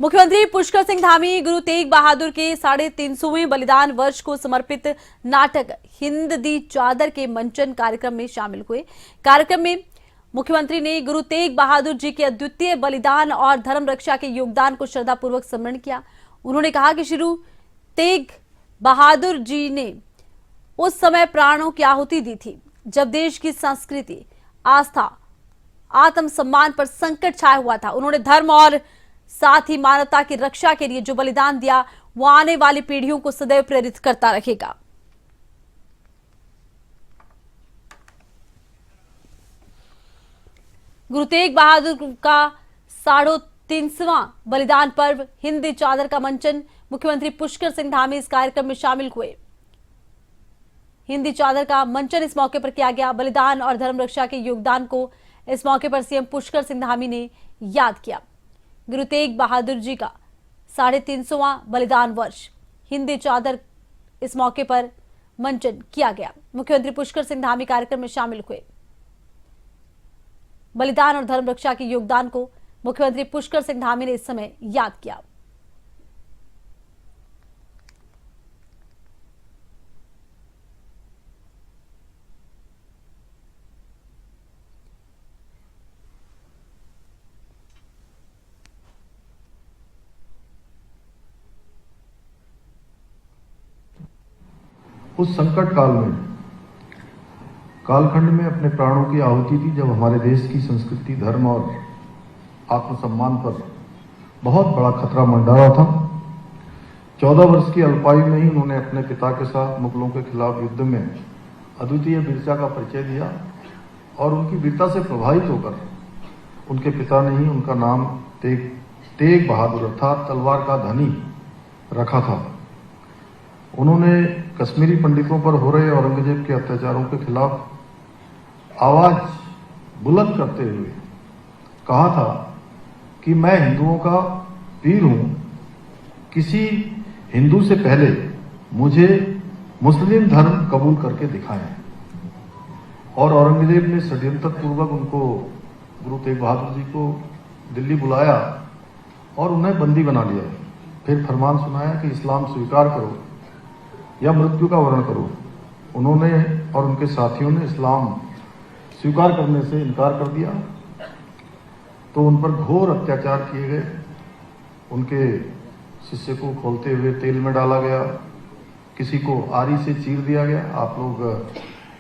मुख्यमंत्री पुष्कर सिंह धामी गुरु तेग बहादुर के 350वें बलिदान वर्ष को समर्पित नाटक हिंद दी चादर के मंचन कार्यक्रम में शामिल हुए। कार्यक्रम में मुख्यमंत्री ने गुरु तेग बहादुर जी के अद्वितीय बलिदान और धर्म रक्षा के योगदान को श्रद्धापूर्वक स्मरण किया। उन्होंने कहा कि श्री तेग बहादुर जी ने उस समय प्राणों की आहुति दी थी जब देश की संस्कृति, आस्था, आत्मसम्मान पर संकट छाया हुआ था। उन्होंने धर्म और साथ ही मानवता की रक्षा के लिए जो बलिदान दिया वो आने वाली पीढ़ियों को सदैव प्रेरित करता रहेगा। गुरु तेग बहादुर का 350वां बलिदान पर्व हिंद दी चादर का मंचन मुख्यमंत्री पुष्कर सिंह धामी इस कार्यक्रम में शामिल हुए। हिंद दी चादर का मंचन इस मौके पर किया गया। बलिदान और धर्म रक्षा के योगदान को इस मौके पर सीएम पुष्कर सिंह धामी ने याद किया। गुरु तेग बहादुर जी का 350वां बलिदान वर्ष हिंद दी चादर इस मौके पर मंचन किया गया। मुख्यमंत्री पुष्कर सिंह धामी कार्यक्रम में शामिल हुए। बलिदान और धर्म रक्षा के योगदान को मुख्यमंत्री पुष्कर सिंह धामी ने इस समय याद किया। उस संकट काल में, कालखंड में अपने प्राणों की आहुति दी जब हमारे देश की संस्कृति, धर्म और आत्मसम्मान पर बहुत बड़ा खतरा मंडरा था। 14 वर्ष की अल्पायु में ही उन्होंने अपने पिता के साथ मुगलों के खिलाफ युद्ध में अद्वितीय वीरता का परिचय दिया और उनकी वीरता से प्रभावित होकर उनके पिता ने ही उनका नाम तेग बहादुर अर्थात तलवार का धनी रखा था। उन्होंने कश्मीरी पंडितों पर हो रहे औरंगजेब के अत्याचारों के खिलाफ आवाज बुलंद करते हुए कहा था कि मैं हिंदुओं का वीर हूं, किसी हिंदू से पहले मुझे मुस्लिम धर्म कबूल करके दिखाएं। और औरंगजेब ने षड्यंत्र पूर्वक उनको, गुरु तेग बहादुर जी को दिल्ली बुलाया और उन्हें बंदी बना लिया। फिर फरमान सुनाया कि इस्लाम स्वीकार करो या मृत्यु का वर्ण करो। उन्होंने और उनके साथियों ने इस्लाम स्वीकार करने से इनकार कर दिया तो उन पर घोर अत्याचार किए गए। उनके शिष्य को खोलते हुए तेल में डाला गया, किसी को आरी से चीर दिया गया। आप लोग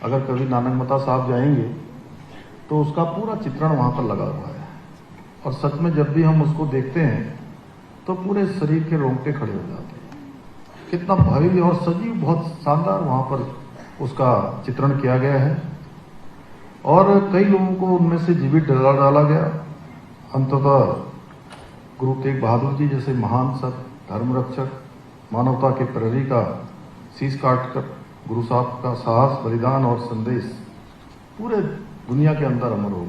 अगर कभी नानकमता साहब जाएंगे तो उसका पूरा चित्रण वहां पर लगा हुआ है और सच में जब भी हम उसको देखते हैं तो पूरे शरीर के रोंगटे खड़े हो जाते हैं। कितना भव्य और सजीव, बहुत शानदार वहां पर उसका चित्रण किया गया है और कई लोगों को उनमें से जीवित डाला गया। अंततः गुरु तेग बहादुर जी जैसे महान संत, धर्म रक्षक, मानवता के प्रहरी का शीश काटकर गुरु साहब का साहस, बलिदान और संदेश पूरे दुनिया के अंदर अमर हो गया।